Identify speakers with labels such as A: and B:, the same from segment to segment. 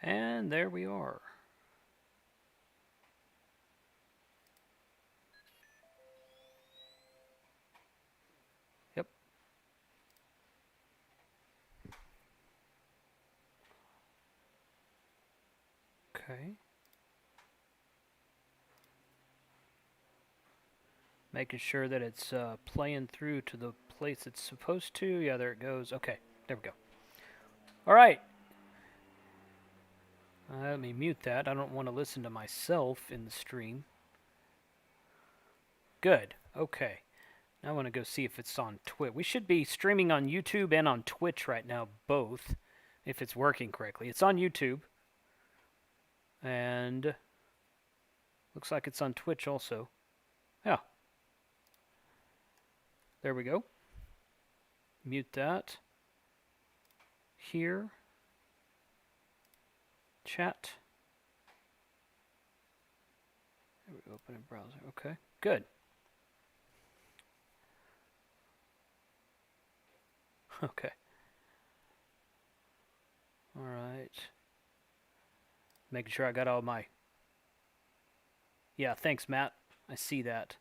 A: And there we are. Yep. Okay. Making sure that it's playing through to the place it's supposed to. Yeah, there it goes. Okay, there we go. All right. Let me mute that. I don't want to listen to myself in the stream. Good. Okay. Now I want to go see if it's on Twitch. We should be streaming on YouTube and on Twitch right now, both, if it's working correctly. It's on YouTube. And looks like it's on Twitch also. Yeah. There we go. Mute that. Here. Chat. There we go. Open a browser. Okay. Good. Okay. All right. Making sure I got all my... Yeah, thanks, Matt. I see that.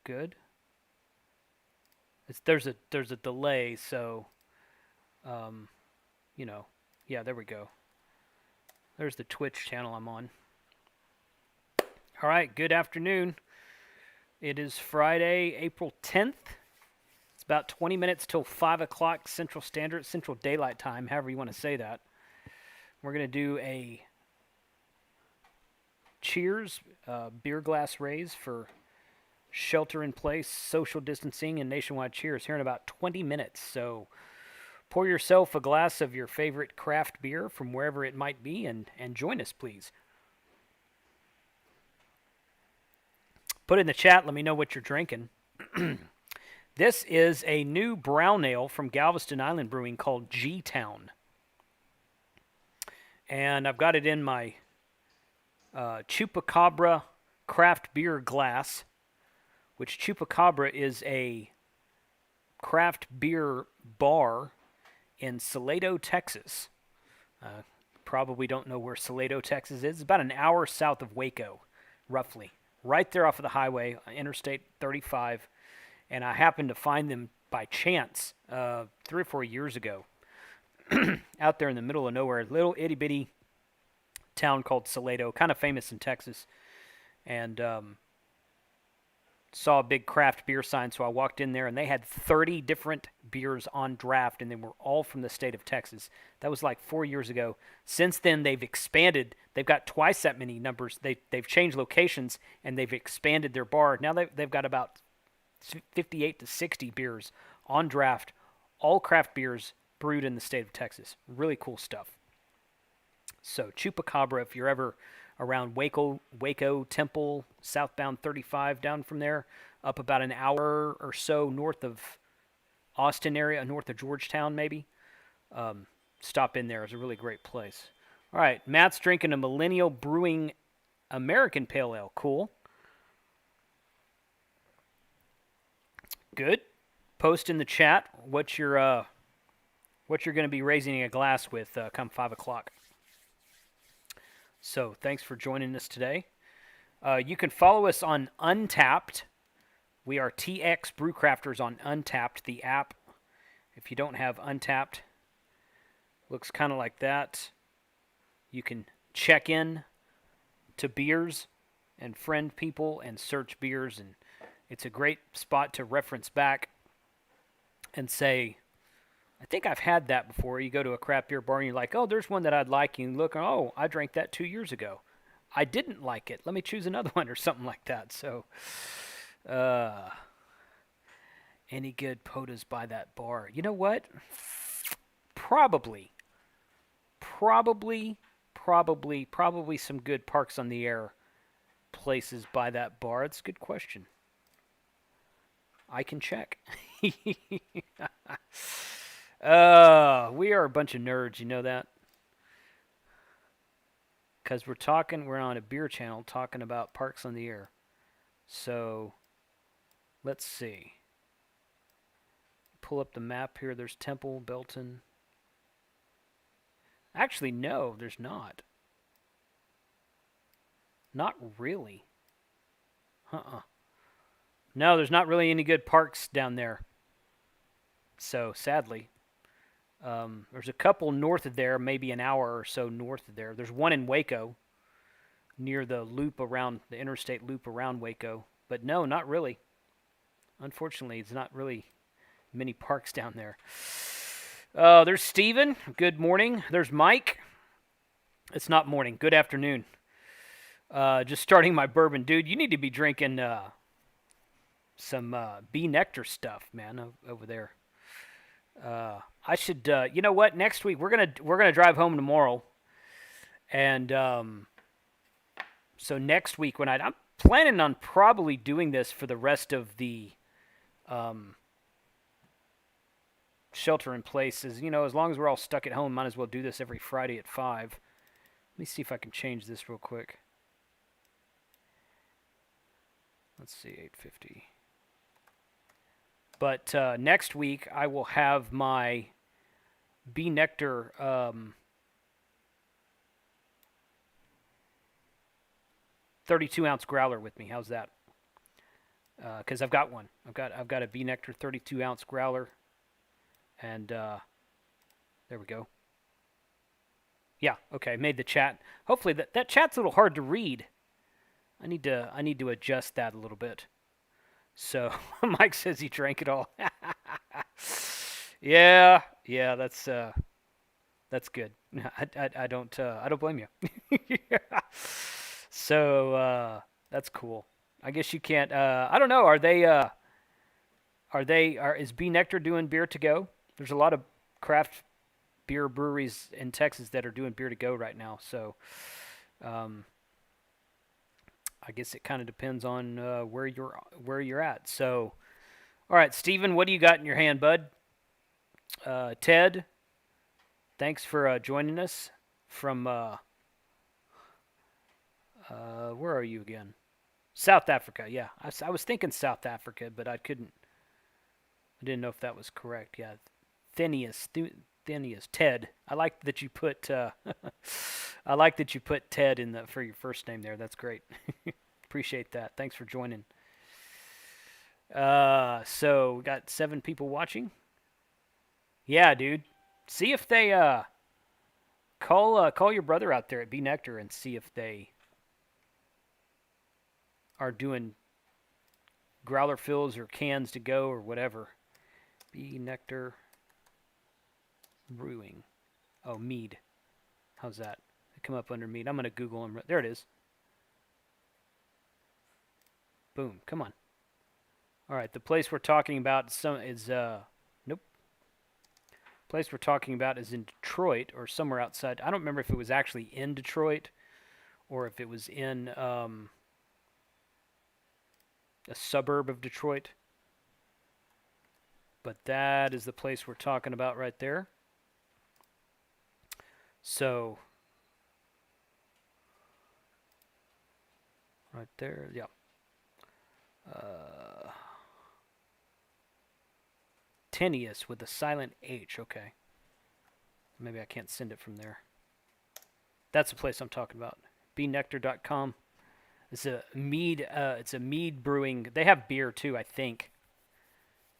A: Good. There's a delay, so you know, yeah, there we go. There's the Twitch channel I'm on. All right, good afternoon. It is Friday, April 10th. It's about 20 minutes till 5 o'clock Central Daylight Time, however you want to say that. We're going to do a cheers, beer glass raise for shelter in place, social distancing, and nationwide cheers here in about 20 minutes. So pour yourself a glass of your favorite craft beer from wherever it might be and join us, please. Put it in the chat. Let me know what you're drinking. This is a new brown ale from Galveston Island Brewing called G-Town. And I've got it in my Chupacabra craft beer glass, which Chupacabra is a craft beer bar in Salado, Texas. Probably don't know where Salado, Texas is. It's about an hour south of Waco, roughly. Right there off of the highway, Interstate 35. And I happened to find them by chance 3 or 4 years ago out there in the middle of nowhere, little itty-bitty town called Salado, kind of famous in Texas. And saw a big craft beer sign, so I walked in there, and they had 30 different beers on draft, and they were all from the state of Texas. That was like 4 years ago. Since then, they've expanded. They've got twice that many numbers. They've changed locations, and they've expanded their bar. Now they've got about 58 to 60 beers on draft, all craft beers brewed in the state of Texas. Really cool stuff. So Chupacabra, if you're ever around Waco, Temple, southbound 35, down from there, up about an hour or so north of Austin area, north of Georgetown maybe. Stop in there. It's a really great place. All right, Matt's drinking a Millennial Brewing American Pale Ale. Cool. Good. Post in the chat what you're going to be raising a glass with come 5 o'clock. So thanks for joining us today. You can follow us on Untapped. We are TX Brewcrafters on Untapped, the app. If you don't have Untapped, looks kind of like that. You can check in to beers and friend people and search beers, and it's a great spot to reference back and say, I think I've had that before. You go to a craft beer bar and you're like, oh, there's one that I'd like. You look, oh, I drank that 2 years ago. I didn't like it. Let me choose another one or something like that. So, any good podas by that bar? You know what? Probably some good Parks on the Air places by that bar. It's a good question. I can check. We are a bunch of nerds, you know that? Because we're on a beer channel talking about Parks on the Air. So, let's see. pull up the map here. There's Temple, Belton. Actually, no, there's not. Not really. No, there's not really any good parks down there. So, sadly. There's a couple north of there, maybe an hour or so north of there. There's one in Waco, near the loop around, the interstate loop around Waco. But no, not really. Unfortunately, it's not really many parks down there. There's Steven. Good morning. There's Mike. It's not morning. Good afternoon. Just starting my bourbon. Dude, you need to be drinking some bee nectar stuff, man, over there. I should, you know what? Next week we're gonna drive home tomorrow, and so next week I'm planning on probably doing this for the rest of the shelter in place. As long as we're all stuck at home, might as well do this every Friday at 5. Let me see if I can change this real quick. Let's see, 850. But next week I will have my bee nectar 32-ounce growler with me. How's that? Because I've got one. I've got a bee nectar 32-ounce growler, and there we go. Yeah, okay. Made the chat. Hopefully that chat's a little hard to read. I need to adjust that a little bit. So Mike says he drank it all. Yeah, that's good. I don't blame you. So that's cool. I guess you can't. I don't know. Is Bee Nectar doing beer to go? There's a lot of craft beer breweries in Texas that are doing beer to go right now. So I guess it kind of depends on where you're at. So, all right, Steven, what do you got in your hand, bud? Ted, thanks for joining us from where are you again? South Africa. Yeah, I was thinking South Africa, but I didn't know if that was correct. Yeah, Thenius, Ted. I like that you put Ted in for your first name there. That's great. Appreciate that. Thanks for joining. So we got 7 people watching. Yeah, dude. See if they call your brother out there at Bee Nectar and see if they are doing growler fills or cans to go or whatever. Bee Nectar Brewing. Oh, mead. How's that? They come up under mead. I'm going to Google them. There it is. Boom. Come on. All right. The place we're talking about is nope. Place we're talking about is in Detroit or somewhere outside. I don't remember if it was actually in Detroit or if it was in a suburb of Detroit. But that is the place we're talking about right there. So, right there, yeah. Tenius with a silent H, okay. Maybe I can't send it from there. That's the place I'm talking about. BeeNectar.com. It's a mead brewing. They have beer too, I think.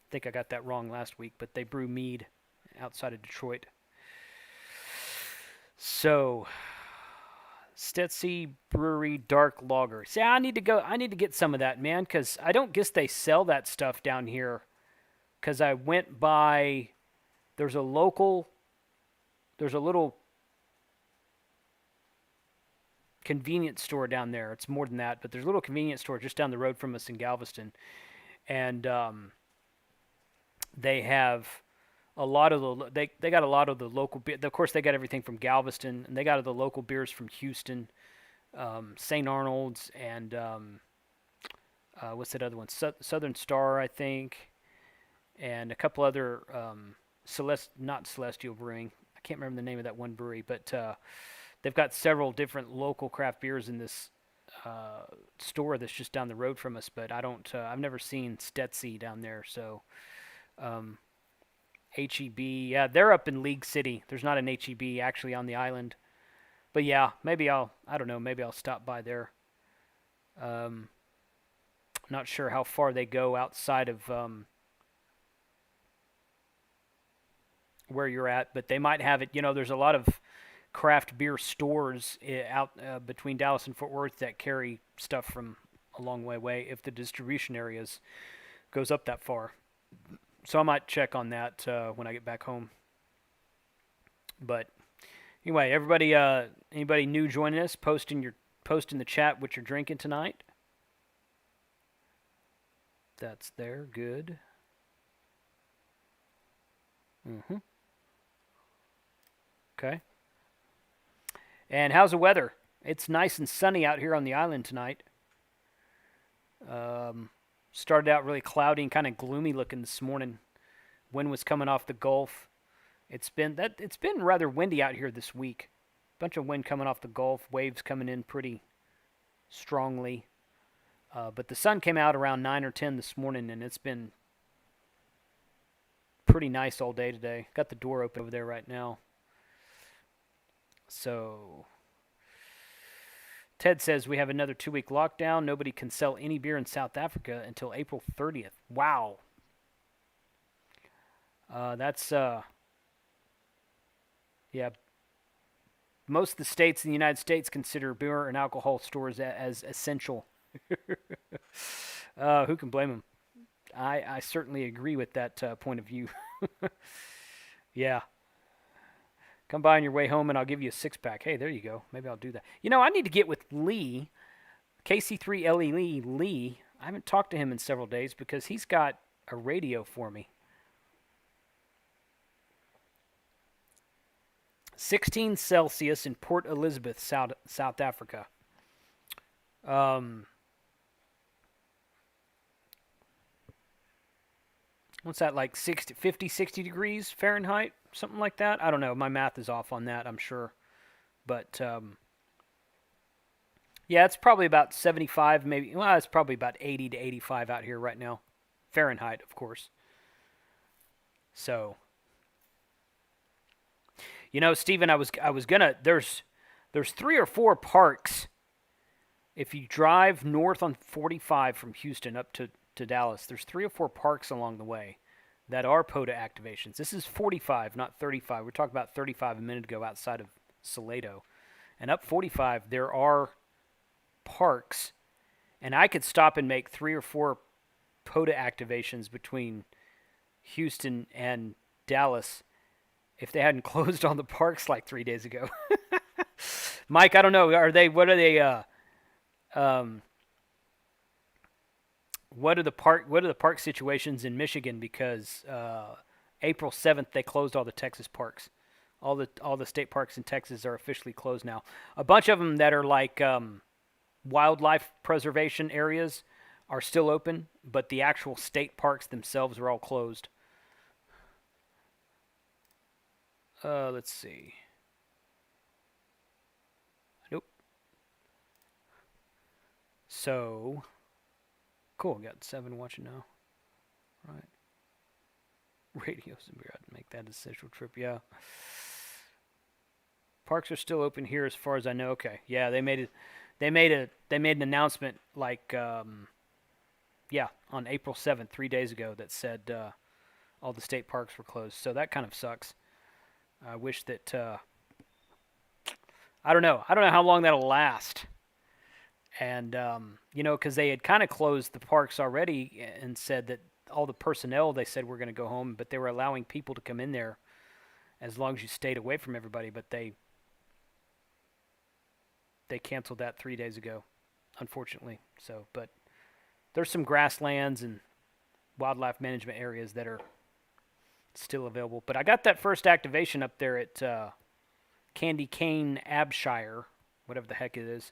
A: I think I got that wrong last week, but they brew mead outside of Detroit. So, Stetsy Brewery Dark Lager. See, I need to get some of that, man, because I don't guess they sell that stuff down here. Because I went by, there's a little convenience store down there. It's more than that, but there's a little convenience store just down the road from us in Galveston. And they have a lot of they got a lot of the local beer. Of course, they got everything from Galveston, and they got the local beers from Houston, St. Arnold's, and what's that other one? Southern Star, I think, and a couple other not Celestial Brewing. I can't remember the name of that one brewery, but they've got several different local craft beers in this store that's just down the road from us. But I've never seen Stetsy down there, so. HEB. Yeah, they're up in League City. There's not an HEB actually on the island. But yeah, maybe I don't know, maybe I'll stop by there. Um, Not sure how far they go outside of where you're at, but they might have it. There's a lot of craft beer stores out between Dallas and Fort Worth that carry stuff from a long way away if the distribution areas goes up that far. So I might check on that when I get back home. But anyway, everybody, anybody new joining us, post in the chat what you're drinking tonight. That's there. Good. Okay. And how's the weather? It's nice and sunny out here on the island tonight. Started out really cloudy and kind of gloomy looking this morning. Wind was coming off the Gulf. It's been rather windy out here this week. Bunch of wind coming off the Gulf, waves coming in pretty strongly. But the sun came out around 9 or 10 this morning, and it's been pretty nice all day today. Got the door open over there right now. So Ted says we have another 2-week lockdown. Nobody can sell any beer in South Africa until April 30th. Wow. That's yeah. Most of the states in the United States consider beer and alcohol stores as essential. Who can blame them? I certainly agree with that point of view. Yeah. Come by on your way home and I'll give you a 6-pack. Hey, there you go. Maybe I'll do that. I need to get with Lee, KC3LE Lee. I haven't talked to him in several days because he's got a radio for me. 16 Celsius in Port Elizabeth, South Africa. What's that, like 60 degrees Fahrenheit? Something like that? I don't know. My math is off on that, I'm sure. But, yeah, it's probably about 75, maybe. Well, it's probably about 80 to 85 out here right now. Fahrenheit, of course. So, Stephen, I was gonna. There's 3 or 4 parks. If you drive north on 45 from Houston up to Dallas, there's 3 or 4 parks along the way that are POTA activations. This is 45, not 35. We're talking about 35 a minute ago outside of Salado. And up 45, there are parks. And I could stop and make 3 or 4 POTA activations between Houston and Dallas if they hadn't closed all the parks like 3 days ago. Mike, I don't know. What are the park situations in Michigan? Because April 7th they closed all the Texas parks. All the state parks in Texas are officially closed now. A bunch of them that are like wildlife preservation areas are still open, but the actual state parks themselves are all closed. Let's see. Nope. So, cool. Got 7 watching now. Right. Radios and beer. I'd make that a essential trip. Yeah. Parks are still open here, as far as I know. Okay. Yeah, they made it. They made an announcement like, on April 7th, 3 days ago, that said all the state parks were closed. So that kind of sucks. I wish that I don't know how long that'll last. And because they had kind of closed the parks already and said that all the personnel, they said, were going to go home, but they were allowing people to come in there as long as you stayed away from everybody. But they canceled that 3 days ago, unfortunately. So, but there's some grasslands and wildlife management areas that are still available. But I got that first activation up there at Candy Cane, Abshire, whatever the heck it is.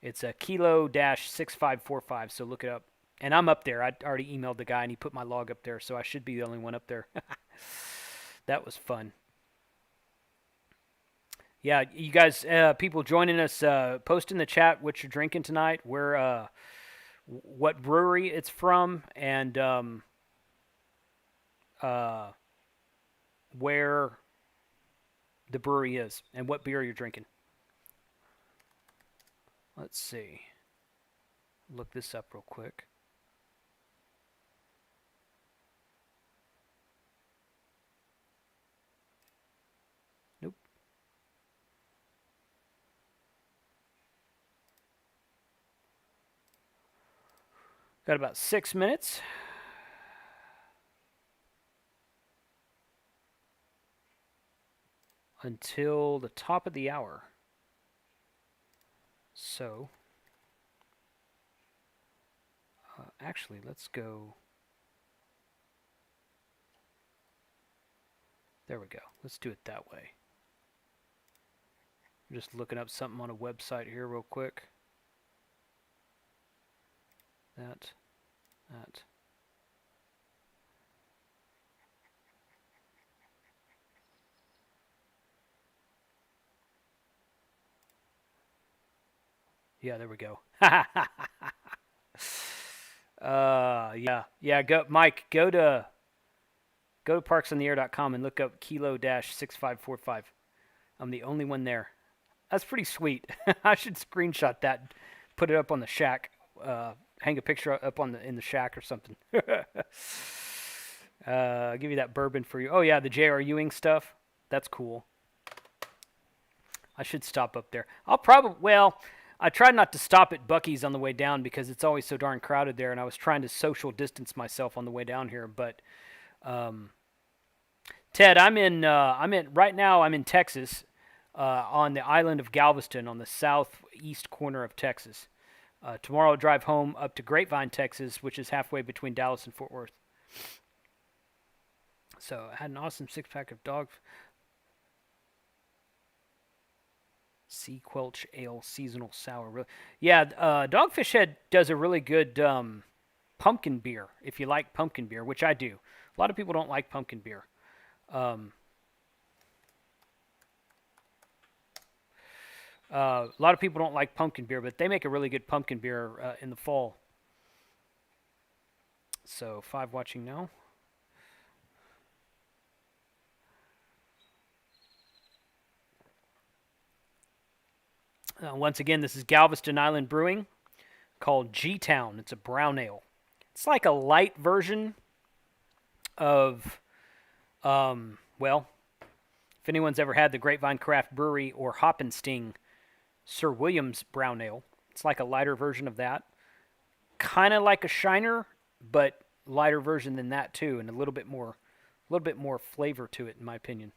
A: It's a Kilo-6545, so look it up. And I'm up there. I already emailed the guy, and he put my log up there, so I should be the only one up there. That was fun. Yeah, you guys, people joining us, post in the chat what you're drinking tonight, where, what brewery it's from, and where the brewery is and what beer you're drinking. Let's see. Look this up real quick. Nope. Got about 6 minutes. Until the top of the hour. So, actually, let's go. There we go. Let's do it that way. I'm just looking up something on a website here real quick. That. Yeah, there we go. Yeah. Go, Mike. Go to parksintheair.com and look up kilo-6545. I'm the only one there. That's pretty sweet. I should screenshot that, put it up on the shack, hang a picture up in the shack or something. I'll give you that bourbon for you. Oh yeah, the J.R. Ewing stuff. That's cool. I should stop up there. I tried not to stop at Buc-ee's on the way down because it's always so darn crowded there, and I was trying to social distance myself on the way down here. But Ted, I'm in Texas, on the island of Galveston, on the southeast corner of Texas. Tomorrow I'll drive home up to Grapevine, Texas, which is halfway between Dallas and Fort Worth. So I had an awesome 6-pack of Sea Quelch Ale Seasonal Sour. Yeah, Dogfish Head does a really good pumpkin beer, if you like pumpkin beer, which I do. A lot of people don't like pumpkin beer. A lot of people don't like pumpkin beer, but they make a really good pumpkin beer in the fall. So, 5 watching now. Once again, this is Galveston Island Brewing, called G-Town. It's a brown ale. It's like a light version of, if anyone's ever had the Grapevine Craft Brewery or Hoppenstein Sir William's brown ale, it's like a lighter version of that. Kind of like a Shiner, but lighter version than that too, and a little bit more flavor to it, in my opinion.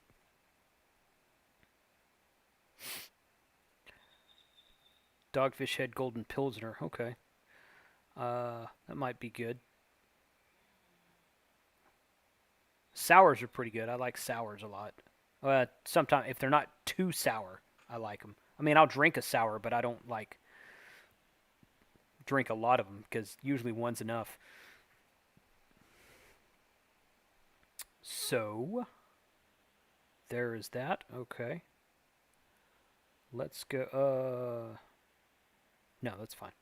A: Dogfish Head Golden Pilsener. Okay. That might be good. Sours are pretty good. I like sours a lot. Sometimes, if they're not too sour, I like them. I mean, I'll drink a sour, but I don't drink a lot of them because usually one's enough. So, there is that. Okay. Let's go. No, that's fine.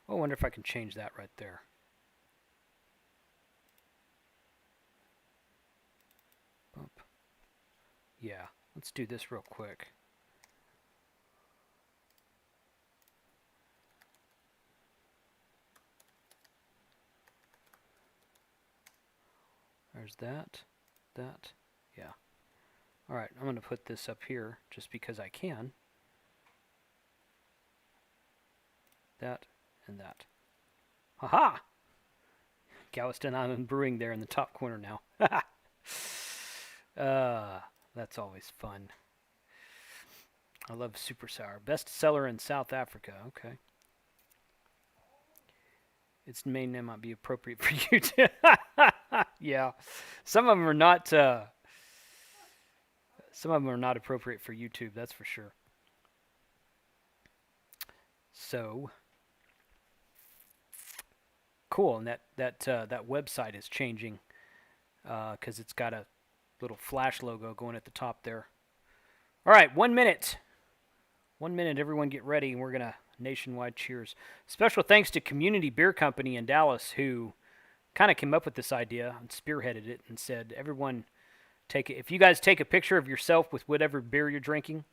A: Oh, I wonder if I can change that right there. Bump. Yeah, let's do this real quick. There's that. Yeah. Alright, I'm going to put this up here just because I can. That and that. Haha! Galveston Island Brewing there in the top corner now. That's always fun. I love super sour. Best seller in South Africa. Okay. Its main name might be appropriate for you too. Yeah. Some of them are not appropriate for YouTube, that's for sure. So cool, and that website is changing because it's got a little flash logo going at the top there. All right, 1 minute. 1 minute, everyone get ready, and we're going to nationwide cheers. Special thanks to Community Beer Company in Dallas, who kind of came up with this idea and spearheaded it and said, everyone take it. If you guys take a picture of yourself with whatever beer you're drinking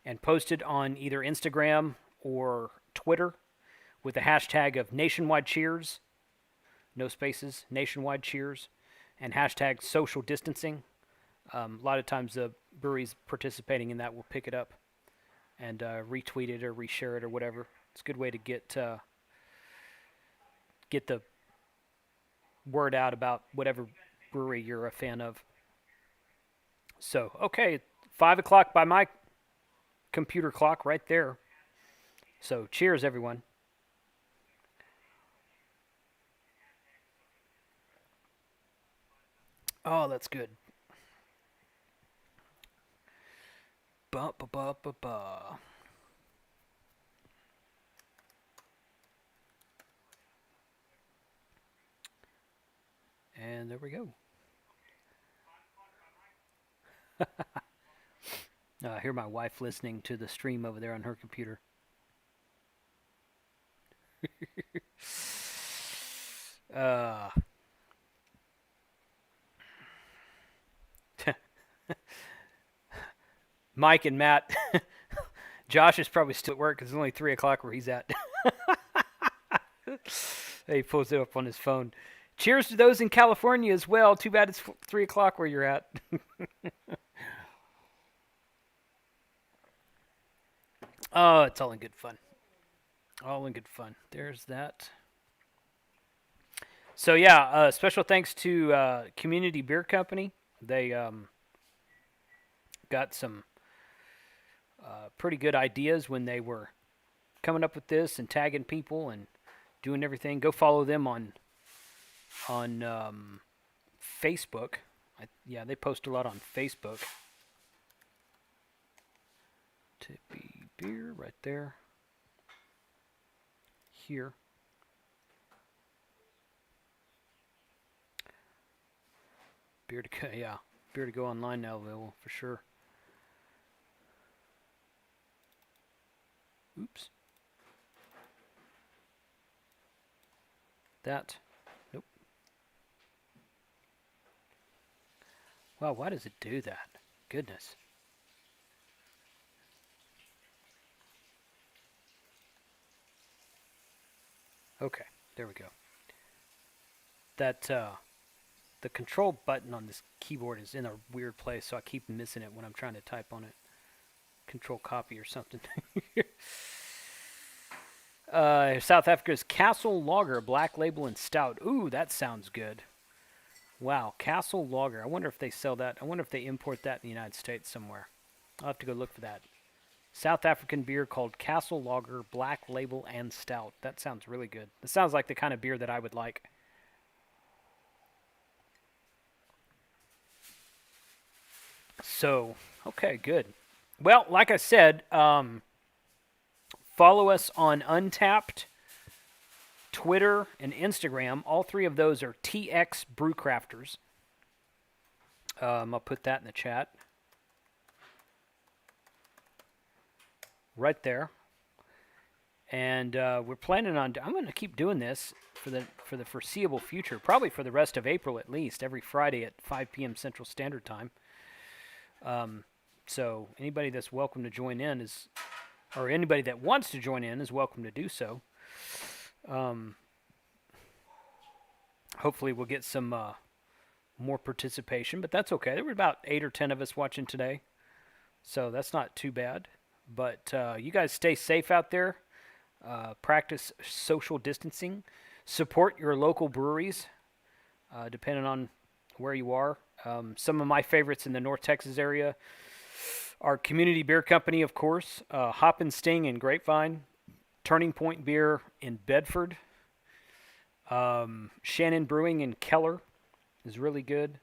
A: and post it on either Instagram or Twitter with the hashtag of Nationwide Cheers, no spaces, Nationwide Cheers, and hashtag social distancing. A lot of times the breweries participating in that will pick it up and retweet it or reshare it or whatever. It's a good way to get the word out about whatever brewery you're a fan of. So, okay, 5 o'clock by my computer clock right there. So, cheers, everyone. Oh, that's good. Ba ba ba ba ba. And there we go. I hear my wife listening to the stream over there on her computer. uh, Mike and Matt. Josh is probably still at work because it's only 3 o'clock where he's at. He pulls it up on his phone. Cheers to those in California as well. Too bad it's 3 o'clock where you're at. Oh, it's all in good fun. All in good fun. There's that. So yeah, special thanks to Community Beer Company. They got some pretty good ideas when they were coming up with this and tagging people and doing everything. Go follow them on Facebook. Yeah, they post a lot on Facebook. Tippy Beer right there. Here. Beer to go, yeah. Beer to go online now available for sure. Oops. That. Nope. Wow, why does it do that? Goodness. Okay, there we go. That the control button on this keyboard is in a weird place, so I keep missing it when I'm trying to type on it. Control copy or something. South Africa's Castle Lager, Black Label and Stout. Ooh, that sounds good. Wow, Castle Lager. I wonder if they sell that. I wonder if they import that in the United States somewhere. I'll have to go look for that. South African beer called Castle Lager, Black Label and Stout. That sounds really good. It sounds like the kind of beer that I would like. So, okay, good. Well, like I said, follow us on Untapped, Twitter, and Instagram. All three of those are TX Brewcrafters. I'll put that in the chat. Right there. And we're planning on... I'm going to keep doing this for the foreseeable future. Probably for the rest of April at least. Every Friday at 5 p.m. Central Standard Time. So anybody that's welcome to join in is... Or anybody that wants to join in is welcome to do so. Hopefully we'll get some more participation. But that's okay. There were about 8 or 10 of us watching today. So that's not too bad. But you guys stay safe out there. Practice social distancing. Support your local breweries, depending on where you are. Some of my favorites in the North Texas area are Community Beer Company, of course, Hop and Sting in Grapevine, Turning Point Beer in Bedford, Shannon Brewing in Keller is really good.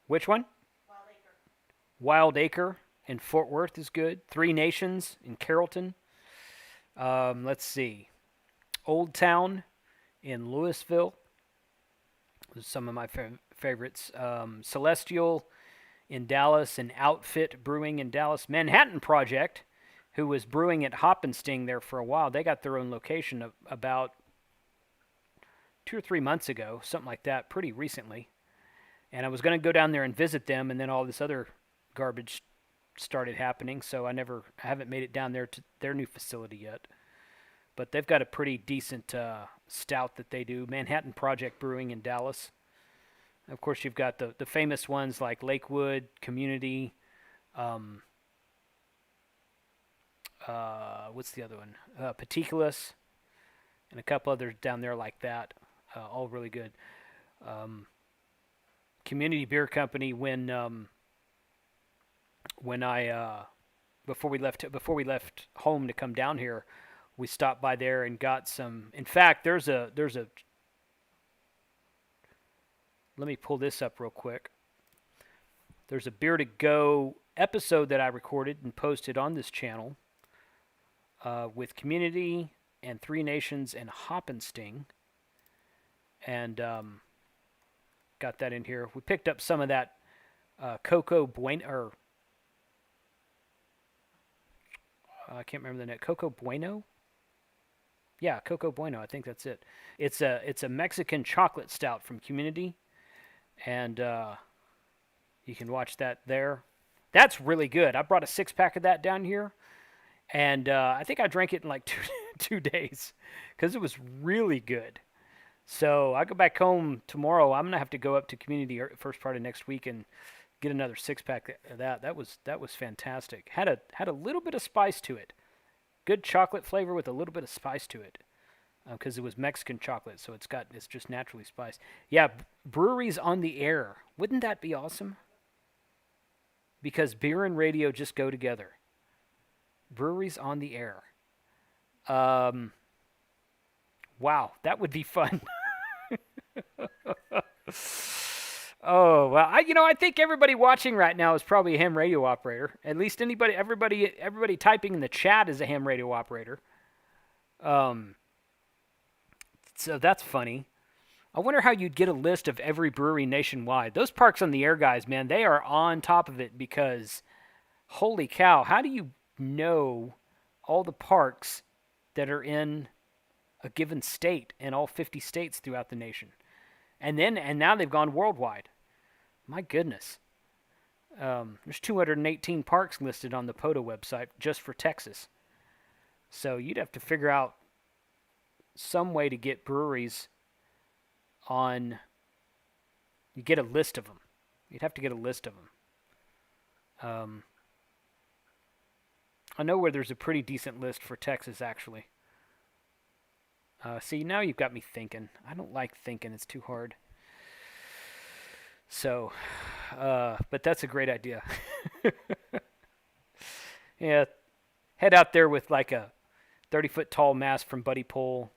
A: Which one? Wild Acre in Fort Worth is good. Three Nations in Carrollton. Let's see. Old Town in Louisville. Those are some of my favorites. Celestial in Dallas and Outfit Brewing in Dallas. Manhattan Project, who was brewing at Hop and Sting there for a while. They got their own location about 2 or 3 months ago, something like that, pretty recently. And I was going to go down there and visit them, and then all this other garbage started happening, so I haven't made it down there to their new facility yet. But they've got a pretty decent stout that they do. Manhattan Project Brewing in Dallas. Of course, you've got the famous ones like Lakewood, Community. What's the other one? Petitolas, and a couple others down there like that. All really good. Community Beer Company. When I before we left home to come down here, we stopped by there and got some. In fact, there's a. Let me pull this up real quick. There's a Beer to Go episode that I recorded and posted on this channel with Community and Three Nations and Hoppensting, and got that in here. We picked up some of that Coco Bueno, or I can't remember the name. Coco Bueno. Yeah, Coco Bueno. I think that's it. It's a Mexican chocolate stout from Community, and you can watch that there. That's really good. I brought a 6-pack of that down here, and I think I drank it in like 2 days because it was really good. So I go back home tomorrow. I'm gonna have to go up to Community first part of next week and get another 6-pack of that. That was fantastic. Had a little bit of spice to it. Good chocolate flavor with a little bit of spice to it, because it was Mexican chocolate, so it's just naturally spiced. Yeah, breweries on the air. Wouldn't that be awesome? Because beer and radio just go together. Breweries on the air. Wow, that would be fun. Oh, well, I think everybody watching right now is probably a ham radio operator. At least everybody typing in the chat is a ham radio operator. So that's funny. I wonder how you'd get a list of every brewery nationwide. Those Parks on the Air guys, man, they are on top of it because, holy cow, how do you know all the parks that are in a given state in all 50 states throughout the nation? And now they've gone worldwide. My goodness. There's 218 parks listed on the POTA website just for Texas. So you'd have to figure out some way to get breweries on. You get a list of them. You'd have to get a list of them. I know where there's a pretty decent list for Texas, actually. See, now you've got me thinking. I don't like thinking. It's too hard. So, but that's a great idea. Yeah, head out there with like a 30-foot tall mast from Buddy Pole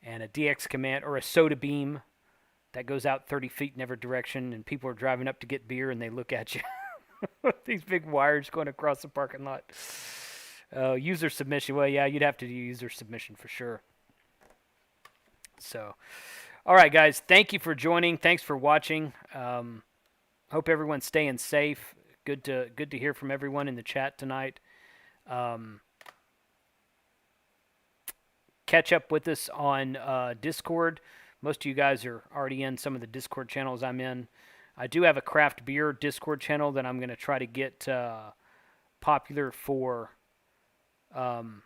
A: and a DX Command or a soda beam that goes out 30 feet in every direction, and people are driving up to get beer and they look at you. These big wires going across the parking lot. User submission. Well, yeah, you'd have to do user submission for sure. So, all right, guys, thank you for joining. Thanks for watching. Hope everyone's staying safe. Good to hear from everyone in the chat tonight. Catch up with us on Discord. Most of you guys are already in some of the Discord channels I'm in. I do have a craft beer Discord channel that I'm going to try to get popular for. There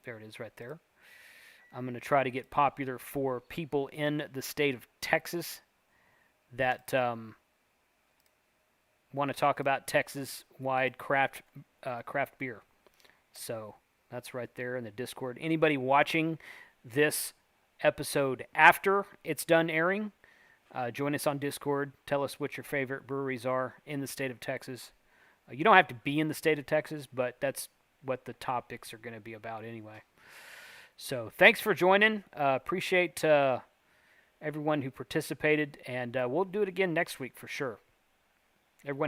A: it is right there. I'm going to try to get popular for people in the state of Texas that want to talk about Texas-wide craft beer. So that's right there in the Discord. Anybody watching this episode after it's done airing, join us on Discord. Tell us what your favorite breweries are in the state of Texas. You don't have to be in the state of Texas, but that's what the topics are going to be about anyway. So thanks for joining. Appreciate everyone who participated, and we'll do it again next week for sure. Everyone